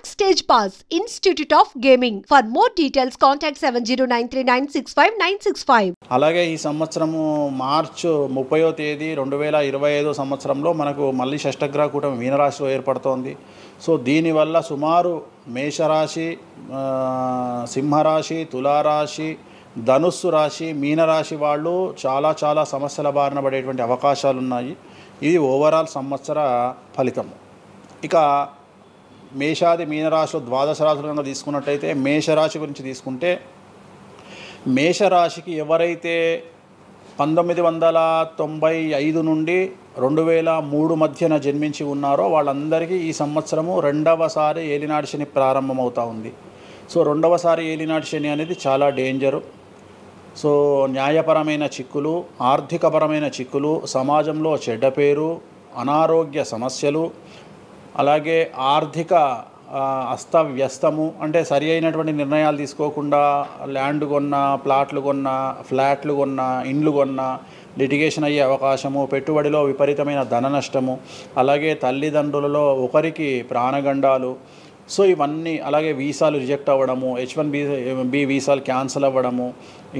Backstage Pass, Institute of Gaming. For more details, contact 7093965965. అలాగే ఈ సంవత్సరము మార్చి 30వ తేదీ 2025 సంవత్సరంలో మనకు మళ్ళీ షష్టగ్రహ కూటమి మీనరాశిలో ఏర్పడుతోంది. సో దీనివల్ల సుమారు మేషరాశి, సింహరాశి, తులారాశి, ధనుస్సు రాశి, మీనరాశి వాళ్ళు చాలా సమస్యల బారిన పడేటువంటి అవకాశాలు ఉన్నాయి. ఇది ఓవరాల్ సంవత్సర ఫలితము. ఇక మేషాది మీనరాశిలో ద్వాదశ రాశులుగా తీసుకున్నట్టయితే మేషరాశి గురించి తీసుకుంటే, మేషరాశికి ఎవరైతే 1995 నుండి 2003 మధ్యన జన్మించి ఉన్నారో వాళ్ళందరికీ ఈ సంవత్సరము రెండవసారి ఏలినాటి శని ప్రారంభమవుతూ ఉంది. సో రెండవసారి ఏలినాటి శని అనేది చాలా డేంజరు. సో న్యాయపరమైన చిక్కులు, ఆర్థికపరమైన చిక్కులు, సమాజంలో చెడ్డ పేరు, అనారోగ్య సమస్యలు, అలాగే ఆర్థిక అస్తవ్యస్తము, అంటే సరి అయినటువంటి నిర్ణయాలు తీసుకోకుండా ల్యాండ్ కొన్నా, ప్లాట్లు కొన్నా, ఫ్లాట్లు కొన్నా, ఇండ్లు కొన్నా లిటిగేషన్ అయ్యే అవకాశము, పెట్టుబడిలో విపరీతమైన ధన నష్టము, అలాగే తల్లిదండ్రులలో ఒకరికి ప్రాణగండాలు. సో ఇవన్నీ, అలాగే వీసాలు రిజెక్ట్ అవ్వడము, H1B వీసాలు క్యాన్సిల్ అవ్వడము,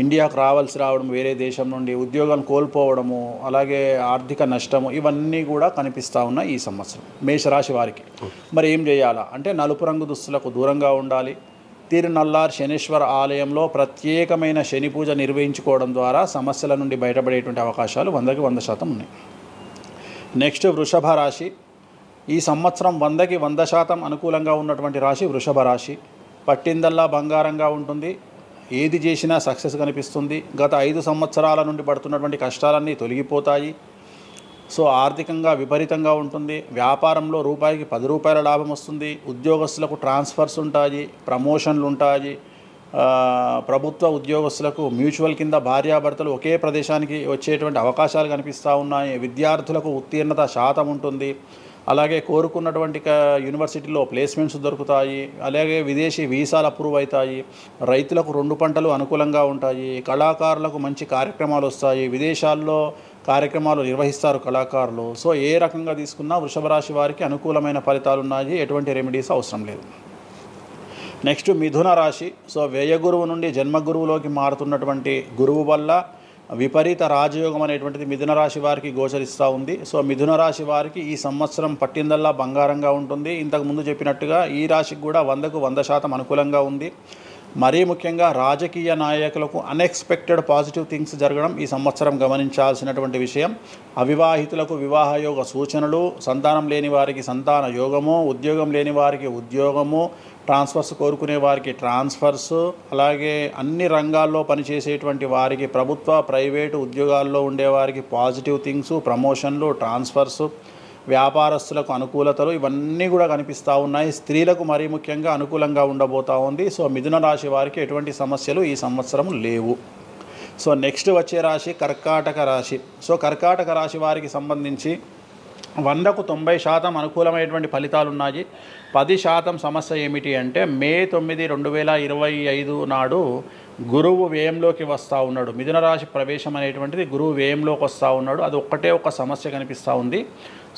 ఇండియాకు రావడం వేరే దేశం నుండి, ఉద్యోగం కోల్పోవడము, అలాగే ఆర్థిక నష్టము, ఇవన్నీ కూడా కనిపిస్తూ ఉన్నాయి ఈ సంవత్సరం మేషరాశి వారికి. మరి ఏం చేయాలా అంటే, నలుపు రంగు దుస్తులకు దూరంగా ఉండాలి. తిరునల్లార్ శనీశ్వర ఆలయంలో ప్రత్యేకమైన శని పూజ నిర్వహించుకోవడం ద్వారా సమస్యల నుండి బయటపడేటువంటి అవకాశాలు 100కి 100% ఉన్నాయి. నెక్స్ట్ వృషభ రాశి. ఈ సంవత్సరం 100కి 100% అనుకూలంగా ఉన్నటువంటి రాశి వృషభ రాశి. పట్టిందల్లా బంగారంగా ఉంటుంది. ఏది చేసినా సక్సెస్ కనిపిస్తుంది. గత 5 సంవత్సరాల నుండి పడుతున్నటువంటి కష్టాలన్నీ తొలగిపోతాయి. సో ఆర్థికంగా విపరీతంగా ఉంటుంది. వ్యాపారంలో రూపాయికి 10 రూపాయల లాభం వస్తుంది. ఉద్యోగస్తులకు ట్రాన్స్ఫర్స్ ఉంటాయి, ప్రమోషన్లు ఉంటాయి. ప్రభుత్వ ఉద్యోగస్తులకు మ్యూచువల్ కింద భార్యాభర్తలు ఒకే ప్రదేశానికి వచ్చేటువంటి అవకాశాలు కనిపిస్తూ ఉన్నాయి. విద్యార్థులకు ఉత్తీర్ణత శాతం ఉంటుంది. అలాగే కోరుకున్నటువంటి యూనివర్సిటీలో ప్లేస్మెంట్స్ దొరుకుతాయి. అలాగే విదేశీ వీసాలు అప్రూవ్ అవుతాయి. రైతులకు 2 పంటలు అనుకూలంగా ఉంటాయి. కళాకారులకు మంచి కార్యక్రమాలు వస్తాయి. విదేశాల్లో కార్యక్రమాలు నిర్వహిస్తారు కళాకారులు. సో ఏ రకంగా తీసుకున్నా వృషభ రాశి వారికి అనుకూలమైన ఫలితాలు ఉన్నాయి. ఎటువంటి రెమెడీస్ అవసరం లేదు. నెక్స్ట్ మిథున రాశి. సో వ్యయ గురువు నుండి జన్మ గురువులోకి మారుతున్నటువంటి గురువు వల్ల విపరీత రాజయోగం అనేటువంటిది మిథున రాశి వారికి గోచరిస్తూ ఉంది. సో మిథున రాశి వారికి ఈ సంవత్సరం పట్టిందల్లా బంగారంగా ఉంటుంది. ఇంతకుముందు చెప్పినట్టుగా ఈ రాశికి కూడా 100కు 100% అనుకూలంగా ఉంది. మరీ ముఖ్యంగా రాజకీయ నాయకులకు అన్ఎక్స్పెక్టెడ్ పాజిటివ్ థింగ్స్ జరగడం ఈ సంవత్సరం గమనించాల్సినటువంటి విషయం. అవివాహితులకు వివాహయోగ సూచనలు, సంతానం లేని వారికి సంతాన యోగము, ఉద్యోగం లేని వారికి ఉద్యోగము, ట్రాన్స్ఫర్స్ కోరుకునే వారికి ట్రాన్స్ఫర్స్, అలాగే అన్ని రంగాల్లో పనిచేసేటువంటి వారికి, ప్రభుత్వ ప్రైవేటు ఉద్యోగాల్లో ఉండేవారికి పాజిటివ్ థింగ్స్, ప్రమోషన్లు, ట్రాన్స్ఫర్స్, వ్యాపారస్తులకు అనుకూలతలు, ఇవన్నీ కూడా కనిపిస్తూ ఉన్నాయి. స్త్రీలకు మరీ ముఖ్యంగా అనుకూలంగా ఉండబోతూ ఉంది. సో మిథున రాశి వారికి ఎటువంటి సమస్యలు ఈ సంవత్సరం లేవు. సో నెక్స్ట్ వచ్చే రాశి కర్కాటక రాశి. సో కర్కాటక రాశి వారికి సంబంధించి 100కు 90% అనుకూలమైనటువంటి ఫలితాలు ఉన్నాయి. 10% సమస్య ఏమిటి అంటే, మే 9, 2025 నాడు గురువు వ్యయంలోకి వస్తూ ఉన్నాడు. మిథున రాశి ప్రవేశం అనేటువంటిది గురువు వ్యయంలోకి వస్తూ ఉన్నాడు. అది ఒక సమస్య కనిపిస్తూ ఉంది.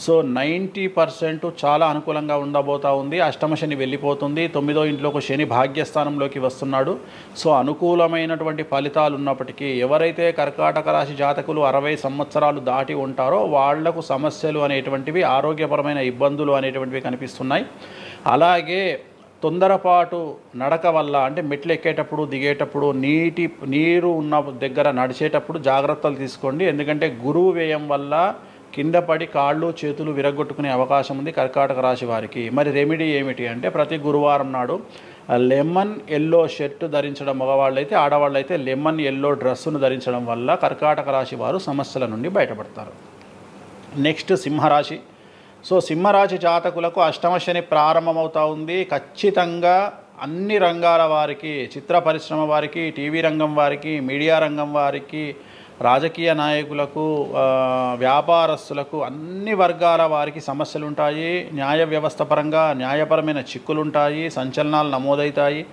సో 90% చాలా అనుకూలంగా ఉండబోతూ ఉంది. అష్టమ శని వెళ్ళిపోతుంది. 9వ ఇంట్లోకి శని భాగ్యస్థానంలోకి వస్తున్నాడు. సో అనుకూలమైనటువంటి ఫలితాలు ఉన్నప్పటికీ ఎవరైతే కర్కాటక రాశి జాతకులు 60 సంవత్సరాలు దాటి ఉంటారో వాళ్లకు సమస్యలు అనేటువంటివి, ఆరోగ్యపరమైన ఇబ్బందులు అనేటువంటివి కనిపిస్తున్నాయి. అలాగే తొందరపాటు నడక వల్ల, అంటే మెట్లు ఎక్కేటప్పుడు, దిగేటప్పుడు, నీరు ఉన్న దగ్గర నడిచేటప్పుడు జాగ్రత్తలు తీసుకోండి. ఎందుకంటే గురువు వ్యయం వల్ల కింద పడి కాళ్ళు చేతులు విరగొట్టుకునే అవకాశం ఉంది కర్కాటక రాశి వారికి. మరి రెమెడీ ఏమిటి అంటే, ప్రతి గురువారం నాడు లెమన్ ఎల్లో షర్ట్ ధరించడం మగవాళ్ళైతే, ఆడవాళ్ళైతే లెమన్ ఎల్లో డ్రెస్సును ధరించడం వల్ల కర్కాటక రాశి వారు సమస్యల నుండి బయటపడతారు. నెక్స్ట్ సింహరాశి. సో సింహరాశి జాతకులకు అష్టమ శని ప్రారంభమవుతూ ఉంది. ఖచ్చితంగా అన్ని రంగాల వారికి, చిత్ర పరిశ్రమ వారికి, టీవీ రంగం వారికి, మీడియా రంగం వారికి, రాజకీయ నాయకులకు, వ్యాపారస్తులకు, అన్ని వర్గాల వారికి సమస్యలు ఉంటాయి. న్యాయ వ్యవస్థ పరంగా న్యాయపరమైన చిక్కులుంటాయి, సంచలనాలు నమోదవుతాయి.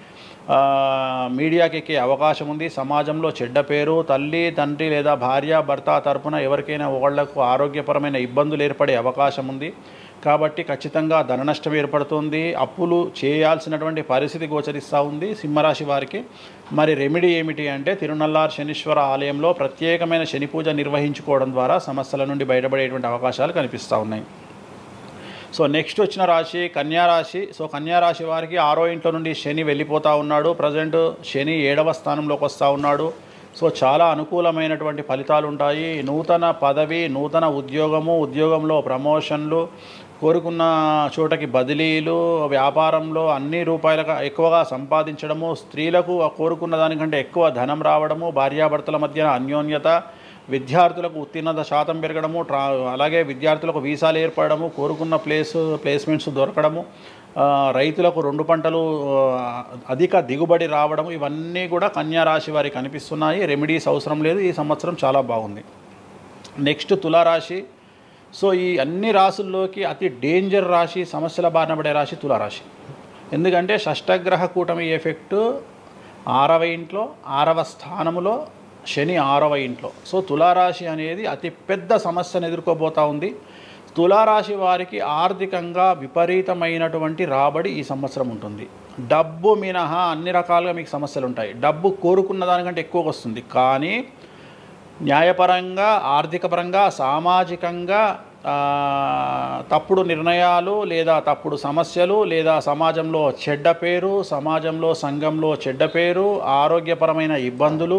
మీడియాకి ఎక్కే అవకాశం ఉంది. సమాజంలో చెడ్డ పేరు, తల్లి తండ్రి లేదా భార్య భర్త తరపున ఎవరికైనా ఒకళ్లకు ఆరోగ్యపరమైన ఇబ్బందులు ఏర్పడే అవకాశం ఉంది. కాబట్టి ఖచ్చితంగా ధన నష్టం ఏర్పడుతుంది, అప్పులు చేయాల్సినటువంటి పరిస్థితి గోచరిస్తూ ఉంది సింహరాశి వారికి. మరి రెమెడీ ఏమిటి అంటే తిరునల్లార్ శనీశ్వర ఆలయంలో ప్రత్యేకమైన శని పూజ నిర్వహించుకోవడం ద్వారా సమస్యల నుండి బయటపడేటువంటి అవకాశాలు కనిపిస్తూ ఉన్నాయి. సో నెక్స్ట్ వచ్చిన రాశి కన్యారాశి. సో కన్యారాశి వారికి 6వ ఇంట్లో నుండి శని వెళ్ళిపోతూ ఉన్నాడు. ప్రజెంట్ శని 7వ స్థానంలోకి వస్తూ ఉన్నాడు. సో చాలా అనుకూలమైనటువంటి ఫలితాలు ఉంటాయి. నూతన పదవి, నూతన ఉద్యోగంలో ప్రమోషన్లు, కోరుకున్న చోటకి బదిలీలు, వ్యాపారంలో అన్ని రూపాయలకు ఎక్కువగా సంపాదించడము, స్త్రీలకు కోరుకున్న దానికంటే ఎక్కువ ధనం రావడము, భార్యాభర్తల మధ్య అన్యోన్యత, విద్యార్థులకు ఉత్తీర్ణత శాతం పెరగడము, అలాగే విద్యార్థులకు వీసాలు ఏర్పడము, కోరుకున్న ప్లేస్మెంట్స్ దొరకడము, రైతులకు 2 పంటలు అధిక దిగుబడి రావడం, ఇవన్నీ కూడా కన్యా రాశి వారికి కనిపిస్తున్నాయి. రెమెడీస్ అవసరం లేదు, ఈ సంవత్సరం చాలా బాగుంది. నెక్స్ట్ తులారాశి. సో ఈ అన్ని రాశుల్లోకి అతి డేంజర్ రాశి, సమస్యల బారిన పడే రాశి తులారాశి. ఎందుకంటే షష్టగ్రహ కూటమి ఎఫెక్ట్ 6వ ఇంట్లో, 6వ స్థానంలో శని 6వ ఇంట్లో. సో తులారాశి అనేది అతి పెద్ద సమస్యను ఎదుర్కోబోతూ ఉంది. తులారాశి వారికి ఆర్థికంగా విపరీతమైనటువంటి రాబడి ఈ సంవత్సరం ఉంటుంది. డబ్బు మినహా అన్ని రకాలుగా మీకు సమస్యలు ఉంటాయి. డబ్బు కోరుకున్న దానికంటే ఎక్కువగా వస్తుంది, కానీ న్యాయపరంగా, ఆర్థికపరంగా, సామాజికంగా తప్పుడు నిర్ణయాలు లేదా తప్పుడు సమస్యలు లేదా సమాజంలో చెడ్డ పేరు, సమాజంలో సంఘంలో చెడ్డ పేరు, ఆరోగ్యపరమైన ఇబ్బందులు,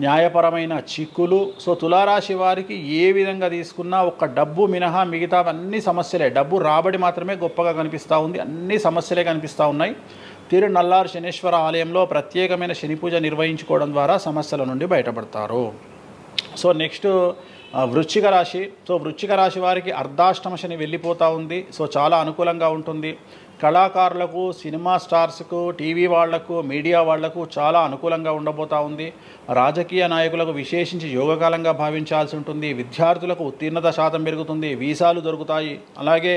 న్యాయపరమైన చిక్కులు. సో తులారాశి వారికి ఏ విధంగా తీసుకున్నా ఒక్క డబ్బు మినహా మిగతా అన్ని సమస్యలే. డబ్బు రాబడి మాత్రమే గొప్పగా కనిపిస్తూ ఉంది, అన్ని సమస్యలే కనిపిస్తూ ఉన్నాయి. తిరునల్లార్ శనీశ్వర ఆలయంలో ప్రత్యేకమైన శని పూజ నిర్వహించుకోవడం ద్వారా సమస్యల నుండి బయటపడతారు. సో నెక్స్ట్ వృశ్చిక రాశి. సో వృశ్చిక రాశి వారికి అర్ధాష్టమ శని వెళ్ళిపోతూ ఉంది. సో చాలా అనుకూలంగా ఉంటుంది. కళాకారులకు, సినిమా స్టార్స్కు, టీవీ వాళ్లకు, మీడియా వాళ్లకు చాలా అనుకూలంగా ఉండబోతూ ఉంది. రాజకీయ నాయకులకు విశేషించి యోగకాలంగా భావించాల్సి ఉంటుంది. విద్యార్థులకు ఉత్తీర్ణత శాతం పెరుగుతుంది, వీసాలు దొరుకుతాయి. అలాగే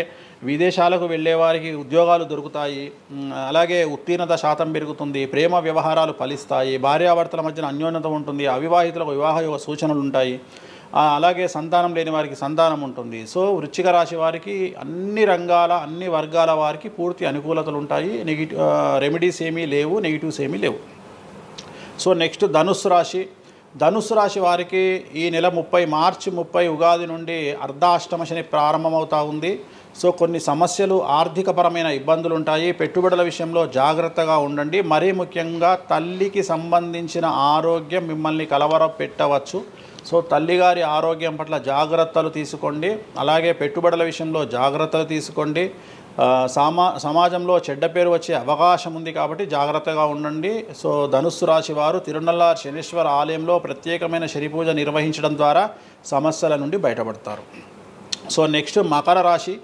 విదేశాలకు వెళ్ళే వారికి ఉద్యోగాలు దొరుకుతాయి. అలాగే ఉత్తీర్ణత శాతం పెరుగుతుంది. ప్రేమ వ్యవహారాలు ఫలిస్తాయి. భార్యాభర్తల మధ్యన అన్యోన్యత ఉంటుంది. అవివాహితులకు వివాహ సూచనలు ఉంటాయి. అలాగే సంతానం లేని వారికి సంతానం ఉంటుంది. సో వృశ్చిక రాశి వారికి అన్ని రంగాల, అన్ని వర్గాల వారికి పూర్తి అనుకూలతలు ఉంటాయి. రెమెడీస్ ఏమీ లేవు, నెగిటివ్స్ ఏమీ లేవు. సో నెక్స్ట్ ధనుస్సు రాశి. ధనుస్సు రాశి వారికి ఈ నెల మార్చి 30 ఉగాది నుండి అర్ధాష్టమ శని ప్రారంభమవుతూ ఉంది. సో కొన్ని సమస్యలు, ఆర్థికపరమైన ఇబ్బందులు ఉంటాయి. పెట్టుబడుల విషయంలో జాగ్రత్తగా ఉండండి. మరీ ముఖ్యంగా తల్లికి సంబంధించిన ఆరోగ్యం మిమ్మల్ని కలవరపెట్టవచ్చు. సో తల్లిగారి ఆరోగ్యం పట్ల జాగ్రత్తలు తీసుకోండి. అలాగే పెట్టుబడుల విషయంలో జాగ్రత్తలు తీసుకోండి. సమాజంలో చెడ్డ పేరు వచ్చే అవకాశం ఉంది కాబట్టి జాగ్రత్తగా ఉండండి. సో ధనుస్సు రాశి వారు తిరునల్లార్ శనీశ్వర ఆలయంలో ప్రత్యేకమైన శని పూజ నిర్వహించడం ద్వారా సమస్యల నుండి బయటపడతారు. సో నెక్స్ట్ మకర రాశి.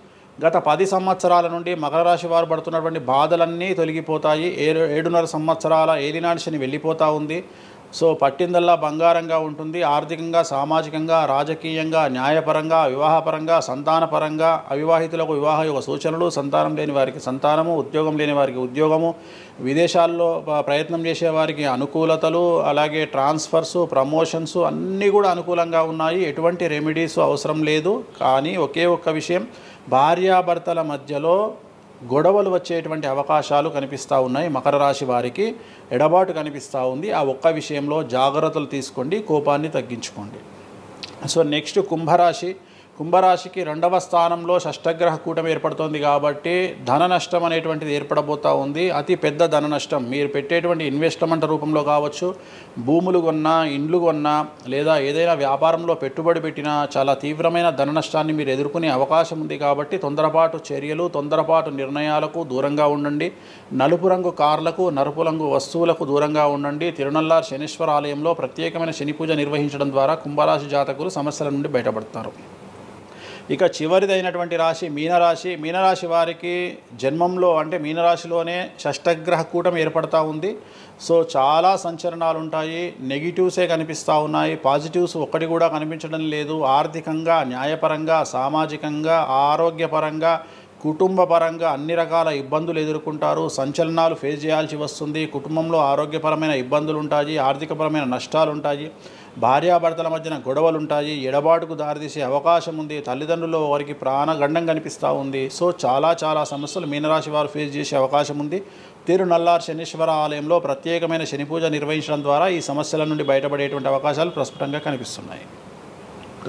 గత 10 సంవత్సరాల నుండి మకర రాశి వారు పడుతున్నటువంటి బాధలన్నీ తొలగిపోతాయి. 7.5 సంవత్సరాల ఏలినాటి శని వెళ్ళిపోతూ ఉంది. సో పట్టిందల్లా బంగారంగా ఉంటుంది. ఆర్థికంగా, సామాజికంగా, రాజకీయంగా, న్యాయపరంగా, వివాహపరంగా, సంతానపరంగా, అవివాహితులకు వివాహ యోగ సూచనలు, సంతానం లేని వారికి సంతానము, ఉద్యోగం లేని వారికి ఉద్యోగము, విదేశాల్లో ప్రయత్నం చేసే వారికి అనుకూలతలు, అలాగే ట్రాన్స్ఫర్స్, ప్రమోషన్స్ అన్నీ కూడా అనుకూలంగా ఉన్నాయి. ఎటువంటి రెమెడీస్ అవసరం లేదు. కానీ ఒకే ఒక్క విషయం, భార్యాభర్తల మధ్యలో గొడవలు వచ్చేటువంటి అవకాశాలు కనిపిస్తూ ఉన్నాయి. మకర రాశి వారికి ఎడబాటు కనిపిస్తూ ఉంది. ఆ ఒక్క విషయంలో జాగ్రత్తలు తీసుకోండి, కోపాన్ని తగ్గించుకోండి. సో నెక్స్ట్ కుంభరాశి. కుంభరాశికి 2వ స్థానంలో షష్టగ్రహ కూటమి ఏర్పడుతోంది కాబట్టి ధన నష్టం అనేటువంటిది ఏర్పడబోతూ ఉంది. అతి పెద్ద ధన నష్టం మీరు పెట్టేటువంటి ఇన్వెస్ట్మెంట్ రూపంలో కావచ్చు, భూములు కొన్నా, ఇండ్లు కొన్నా, లేదా ఏదైనా వ్యాపారంలో పెట్టుబడి పెట్టినా చాలా తీవ్రమైన ధన నష్టాన్ని మీరు ఎదుర్కొనే అవకాశం ఉంది. కాబట్టి తొందరపాటు చర్యలు, తొందరపాటు నిర్ణయాలకు దూరంగా ఉండండి. నలుపు రంగు కార్లకు, నలుపు రంగు వస్తువులకు దూరంగా ఉండండి. తిరునల్లార్ శనీశ్వర ఆలయంలో ప్రత్యేకమైన శని పూజ నిర్వహించడం ద్వారా కుంభరాశి జాతకులు సమస్యల నుండి బయటపడతారు. ఇక చివరిదైనటువంటి రాశి మీనరాశి. మీనరాశి వారికి జన్మంలో అంటే మీనరాశిలోనే షష్టగ్రహ కూటమి ఏర్పడతా ఉంది. సో చాలా సంచలనాలు ఉంటాయి. నెగిటివ్సే కనిపిస్తూ ఉన్నాయి, పాజిటివ్స్ ఒక్కటి కూడా కనిపించడం లేదు. ఆర్థికంగా, న్యాయపరంగా, సామాజికంగా, ఆరోగ్యపరంగా, కుటుంబపరంగా అన్ని రకాల ఇబ్బందులు ఎదుర్కొంటారు. సంచలనాలు ఫేస్ చేయాల్సి వస్తుంది. కుటుంబంలో ఆరోగ్యపరమైన ఇబ్బందులు ఉంటాయి, ఆర్థికపరమైన నష్టాలు ఉంటాయి. భార్యాభర్తల మధ్యన గొడవలు ఉంటాయి, ఎడబాటుకు దారితీసే అవకాశం ఉంది, తల్లిదండ్రులు వారికి ప్రాణగండం కనిపిస్తూ ఉంది. సో చాలా సమస్యలు మీనరాశి వారు ఫేస్ చేసే అవకాశం ఉంది. తిరునల్లార్ శనీశ్వర ఆలయంలో ప్రత్యేకమైన శని పూజ నిర్వహించడం ద్వారా ఈ సమస్యల నుండి బయటపడేటువంటి అవకాశాలు ప్రస్ఫుటంగా కనిపిస్తున్నాయి.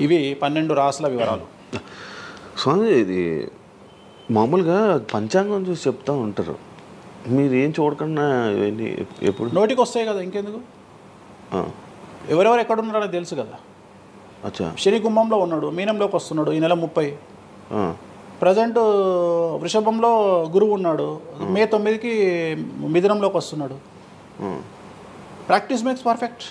ఇవి 12 రాశుల వివరాలు. స్వామి, ఇది మామూలుగా పంచాంగం చూసి చెప్తూ ఉంటారు, మీరు ఏం చూడకుండా ఇవన్నీ ఎప్పుడు నోటికి వస్తాయి కదా, ఇంకెందుకు? ఎవరెవరు ఎక్కడున్నారో తెలుసు కదా. అచ్చా, శని కుంభంలో ఉన్నాడు, మీనంలోకి వస్తున్నాడు ఈ నెల 30. ప్రజెంట్ వృషభంలో గురువు ఉన్నాడు, మే 9కి మిథునంలోకి వస్తున్నాడు. Practice makes perfect.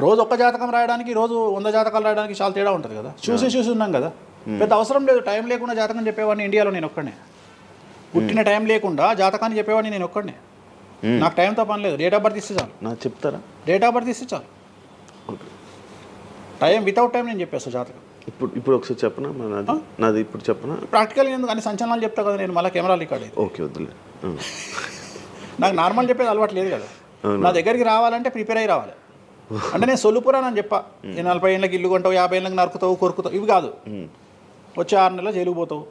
రోజు ఒక్క జాతకం రాయడానికి రోజు 100 జాతకాలు రాయడానికి చాలా తేడా ఉంటుంది కదా. చూసి ఉన్నాం కదా, పెద్ద అవసరం లేదు. టైం లేకుండా జాతకం చెప్పేవాడిని ఇండియాలో నేను ఒక్కడే. పుట్టిన టైం లేకుండా జాతకాన్ని చెప్పేవాడిని నేను ఒక్కడే. నాకు టైంతో పని లేదు, డేట్ ఆఫ్ బర్త్ ఇస్తే చాలు. నాకు చెప్తారా? డేట్ ఆఫ్ బర్త్ ఇస్తే చాలు. టైం వితౌట్ టైం నేను చెప్పేస్తాను జాతకం. ఇప్పుడు ఒకసారి చెప్పనా? నాది ఇప్పుడు చెప్పనా? ప్రాక్టికల్గా ఎందుకు అన్ని సంచలనాలు చెప్తా కదా నేను, మళ్ళీ కెమెరా రికార్డ్ అయితే. ఓకే, వద్దులే. నాకు నార్మల్ చెప్పేది అలవాటు లేదు కదా. నా దగ్గరికి రావాలంటే ప్రిపేర్ అయ్యి రావాలి. అంటే నేను సొల్లుపురానని చెప్పా, 40 ఏళ్ళకి ఇల్లు కొంటావు, 50 ఏళ్ళకి నరుకుతావు, కొరుకుతావు, ఇవి కాదు. వచ్చే 6 నెలలు జైలుకు పోతావు.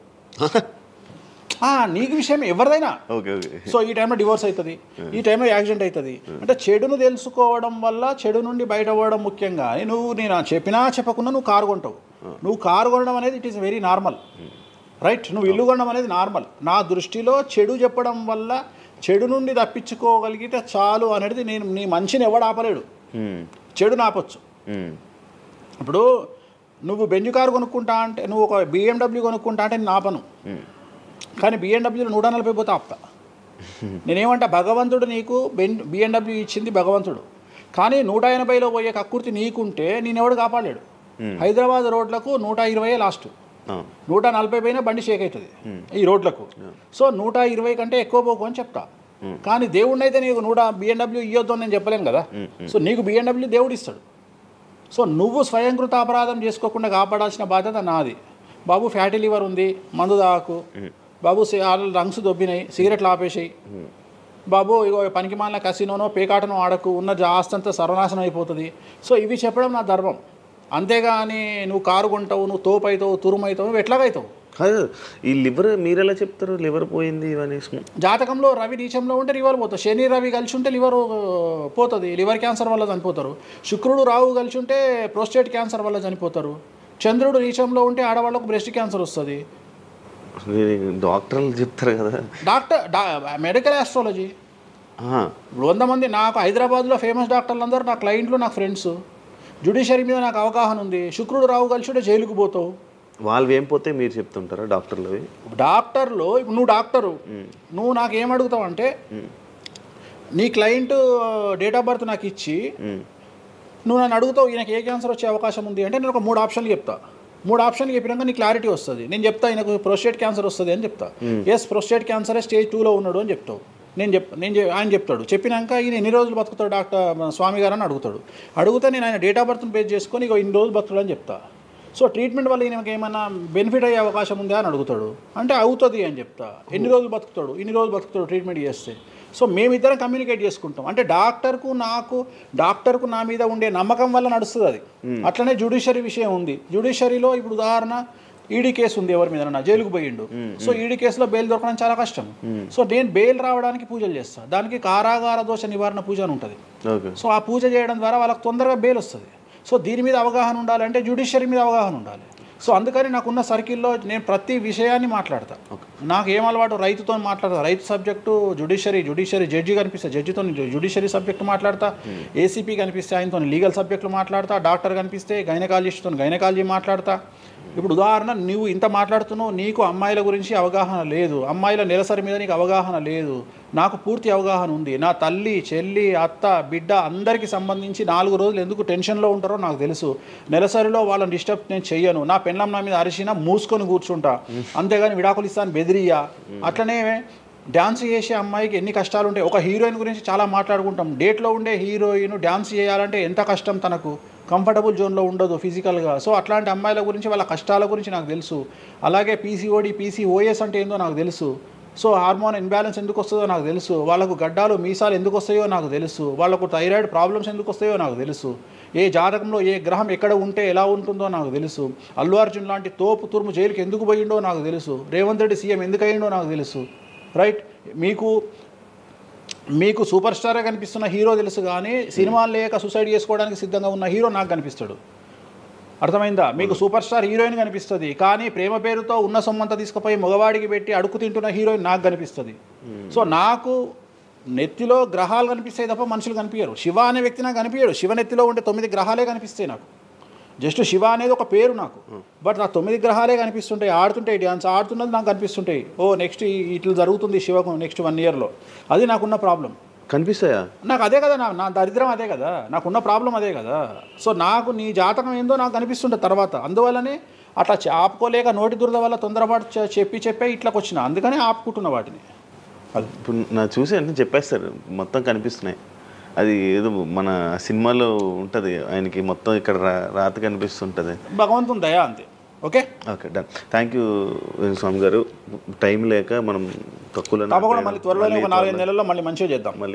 నీకు విషయం ఎవరిదైనా. సో ఈ టైంలో డివోర్స్ అవుతుంది, ఈ టైంలో యాక్సిడెంట్ అవుతుంది. అంటే చెడును తెలుసుకోవడం వల్ల చెడు నుండి బయటపడడం ముఖ్యంగా. నేను చెప్పినా చెప్పకుండా నువ్వు కారు కొంటావు. నువ్వు కారు కొనడం అనేది it is very normal, right? నువ్వు ఇల్లు కొనడం అనేది నార్మల్. నా దృష్టిలో చెడు చెప్పడం వల్ల చెడు నుండి తప్పించుకోగలిగితే చాలు అనేది నేను. నీ మంచిని ఎవడు ఆపలేడు, చెడుని ఆపొచ్చు. ఇప్పుడు నువ్వు బెంజ్ కారు కొనుక్కుంటా అంటే, నువ్వు ఒక BMW కొనుక్కుంటా అంటే నేను ఆపను. కానీ BMW 140 పోతే ఆపుతా. నేనేమంటా, భగవంతుడు నీకు BMW ఇచ్చింది భగవంతుడు, కానీ 180లో పోయే కక్కుర్తి నీకుంటే నేనెవడు కాపాడలేడు. హైదరాబాద్ రోడ్లకు 120 లాస్ట్, 140 పైన బండి షేక్ అవుతుంది ఈ రోడ్లకు. సో 120 కంటే ఎక్కువ పోకు అని చెప్తా. కానీ దేవుడిని అయితే నీకు BMW ఇవ్వద్దు అని నేను చెప్పలేను కదా. సో నీకు BMW దేవుడు ఇస్తాడు. సో నువ్వు స్వయంకృత అపరాధం చేసుకోకుండా కాపాడాల్సిన బాధ్యత నాది. బాబు ఫ్యాటీ లివర్ ఉంది, మందు దాకు. బాబు లంగ్స్ దొబ్బినాయి, సిగరెట్లు ఆపేసాయి. బాబు ఇగో పనికి మాలిన కసినోనో పేకాటనో ఆడకు, ఉన్న ఆస్తంతా సర్వనాశనం అయిపోతుంది. సో ఇవి చెప్పడం నా ధర్మం. అంతేగాని నువ్వు కారు కొంటావు, నువ్వు తోపు అవుతావు, తురుము అవుతావు, నువ్వు ఎట్లాగవుతావు? ఈ లివర్ మీరు ఎలా చెప్తారు? లివర్ పోయింది ఇవన్నీ జాతకంలో రవి నీచంలో ఉంటే లివర్ పోతుంది. శని రవి కలిసి ఉంటే లివర్ పోతుంది, లివర్ క్యాన్సర్ వల్ల చనిపోతారు. శుక్రుడు రాహు కలిసి ఉంటే ప్రోస్టేట్ క్యాన్సర్ వల్ల చనిపోతారు. చంద్రుడు నీచంలో ఉంటే ఆడవాళ్ళకు బ్రెస్ట్ క్యాన్సర్ వస్తుంది. డాక్టర్లు చెప్తారు కదా. Medical astrology. 100 మంది నాకు హైదరాబాద్లో ఫేమస్ డాక్టర్లు అందరూ నా క్లయింట్లు, నా ఫ్రెండ్స్. జ్యుడిషియరీ మీద నాకు అవగాహన ఉంది. శుక్రుడు రాహు కలిసి ఉంటే జైలుకు పోతావు. వాళ్ళు ఏం పోతే మీరు చెప్తుంటారా డాక్టర్లు? డాక్టర్లు ఇప్పుడు నువ్వు డాక్టరు, నువ్వు నాకు ఏం అడుగుతావు అంటే, నీ క్లయింట్ డేట్ ఆఫ్ బర్త్ నాకు ఇచ్చి నువ్వు నన్ను అడుగుతావు ఈయనకి ఏ క్యాన్సర్ వచ్చే అవకాశం ఉంది అంటే, నేను ఒక 3 ఆప్షన్లు చెప్తా. 3 ఆప్షన్లు చెప్పినాక నీ క్లారిటీ వస్తుంది. నేను చెప్తా ఈయనకు ప్రోస్టేట్ క్యాన్సర్ వస్తుంది అని చెప్తా. ఎస్, ప్రోస్టేట్ క్యాన్సరే స్టేజ్ 2లో ఉన్నాడు అని చెప్తావు. ఆయన చెప్తాడు. చెప్పినాక ఈయన ఎన్ని రోజులు బతుకుతాడు డాక్టర్ స్వామి గారు అని అడుగుతాడు. అడిగితే నేను ఆయన డేట్ ఆఫ్ బర్త్ని బేస్ చేసుకొని ఇక ఇన్ని రోజులు బతుకుతాడు అని చెప్తా. సో ట్రీట్మెంట్ వల్ల ఈయనకి ఏమైనా బెనిఫిట్ అయ్యే అవకాశం ఉందా అని అడుగుతాడు. అంటే అవుతుంది అని చెప్తా. ఎన్ని రోజులు బతుకుతాడు? ఇన్ని రోజులు బతుకుతాడు ట్రీట్మెంట్ చేస్తే. సో మేమిద్దరం కమ్యూనికేట్ చేసుకుంటాం. అంటే డాక్టర్కు నా మీద ఉండే నమ్మకం వల్ల నడుస్తుంది అది. అట్లనే జ్యుడిషియరీ విషయం ఉంది. జ్యుడిషియరీలో ఇప్పుడు ఉదాహరణ ఈడీ కేసు ఉంది, ఎవరి మీద జైలుకు పోయిండు. సో ఈడీ కేసులో బెయిల్ దొరకడం చాలా కష్టం. సో నేను బెయిల్ రావడానికి పూజలు చేస్తాను. దానికి కారాగార దోష నివారణ పూజ అని ఉంటుంది. సో ఆ పూజ చేయడం ద్వారా వాళ్ళకి తొందరగా బెయిల్ వస్తుంది. సో దీని మీద అవగాహన ఉండాలంటే జ్యుడిషియరీ మీద అవగాహన ఉండాలి. సో అందుకని నాకున్న సర్కిల్లో నేను ప్రతి విషయాన్ని మాట్లాడతాను. నాకు ఏం అలవాటు, రైతుతో మాట్లాడతా. రైతు సబ్జెక్టు జుడిషియరీ జడ్జి కనిపిస్తే జడ్జితో జుడిషియరీ సబ్జెక్టు మాట్లాడతా. ఏసీపీ కనిపిస్తే ఆయనతో లీగల్ సబ్జెక్టులు మాట్లాడతా. డాక్టర్ కనిపిస్తే గైనకాలజిస్ట్తో గైనకాలజీ మాట్లాడతా. ఇప్పుడు ఉదాహరణ, నువ్వు ఇంత మాట్లాడుతున్నావు, నీకు అమ్మాయిల గురించి అవగాహన లేదు, అమ్మాయిల నెలసరి మీద నీకు అవగాహన లేదు. నాకు పూర్తి అవగాహన ఉంది. నా తల్లి, చెల్లి, అత్త, బిడ్డ అందరికీ సంబంధించి 4 రోజులు ఎందుకు టెన్షన్లో ఉంటారో నాకు తెలుసు. నెలసరిలో వాళ్ళని డిస్టర్బ్ నేను చెయ్యను. నా పెళ్ళం నా మీద అరిసినా మూసుకొని కూర్చుంటా, అంతేగాని విడాకులు ఇస్తాను బెదిరియా. అట్లనే డ్యాన్స్ చేసే అమ్మాయికి ఎన్ని కష్టాలు ఉంటాయి. ఒక హీరోయిన్ గురించి చాలా మాట్లాడుకుంటాం. డేట్లో ఉండే హీరోయిన్ డ్యాన్స్ చేయాలంటే ఎంత కష్టం, తనకు కంఫర్టబుల్ జోన్లో ఉండదు ఫిజికల్గా. సో అట్లాంటి అమ్మాయిల గురించి, వాళ్ళ కష్టాల గురించి నాకు తెలుసు. అలాగే PCOS అంటే ఏందో నాకు తెలుసు. సో హార్మోన్ ఇన్బ్యాలెన్స్ ఎందుకు వస్తుందో నాకు తెలుసు, వాళ్ళకు గడ్డాలు మీసాలు ఎందుకు వస్తాయో నాకు తెలుసు, వాళ్ళకు థైరాయిడ్ ప్రాబ్లమ్స్ ఎందుకు వస్తాయో నాకు తెలుసు, ఏ జాతకంలో ఏ గ్రహం ఎక్కడ ఉంటే ఎలా ఉంటుందో నాకు తెలుసు, అల్లు అర్జున్ లాంటి తోపు తురుము జైలుకి ఎందుకు పోయిండో నాకు తెలుసు, రేవంత్ రెడ్డి సీఎం ఎందుకు అయ్యిండో నాకు తెలుసు. రైట్, మీకు సూపర్ స్టారే కనిపిస్తున్న హీరో తెలుసు, కానీ సినిమాలు లేక సూసైడ్ చేసుకోవడానికి సిద్ధంగా ఉన్న హీరో నాకు కనిపిస్తాడు. అర్థమైందా? మీకు సూపర్ స్టార్ హీరోయిన్ కనిపిస్తుంది, కానీ ప్రేమ పేరుతో ఉన్న సొమ్మంతా తీసుకుపోయి మగవాడికి పెట్టి అడుగు తింటున్న హీరోయిన్ నాకు కనిపిస్తుంది. సో నాకు నెత్తిలో గ్రహాలు కనిపిస్తాయి తప్ప మనుషులు కనిపించరు. శివ అనే వ్యక్తి నాకు కనిపించాడు. శివ నెత్తిలో ఉంటే 9 గ్రహాలే కనిపిస్తాయి నాకు. జస్ట్ శివ అనేది ఒక పేరు నాకు, బట్ నాకు 9 గ్రహాలే కనిపిస్తుంటాయి. ఆడుతుంటాయి, డ్యాన్స్ ఆడుతున్నది నాకు కనిపిస్తుంటాయి. ఓ నెక్స్ట్ ఇట్లా జరుగుతుంది శివకు నెక్స్ట్ 1 ఇయర్లో. అది నాకున్న ప్రాబ్లం. కనిపిస్తాయా? నాకు అదే కదా, నా దరిద్రం అదే కదా, నాకున్న ప్రాబ్లం అదే కదా. సో నాకు నీ జాతకం ఏందో నాకు కనిపిస్తుంటుంది తర్వాత. అందువల్లనే అట్లా ఆపుకోలేక నోటి దురద వల్ల తొందరపాటు చెప్పే ఇట్లా వచ్చిన, అందుకనే ఆపుకుంటున్న వాటిని. అది ఇప్పుడు నా చూసి అంటే చెప్పేస్తారు మొత్తం కనిపిస్తున్నాయి. అది ఏదో మన సినిమాలో ఉంటుంది, ఆయనకి మొత్తం ఇక్కడ రాత కనిపిస్తుంటుంది. భగవంతుని దయ అంతే. Okay okay done. Thank you Swami గారు. టైం లేక మనం తక్కువలో తప్పకుండా మళ్ళీ త్వరలోనే ఒక 4-5 నెలల్లో మళ్ళీ మంచిగా చేద్దాం.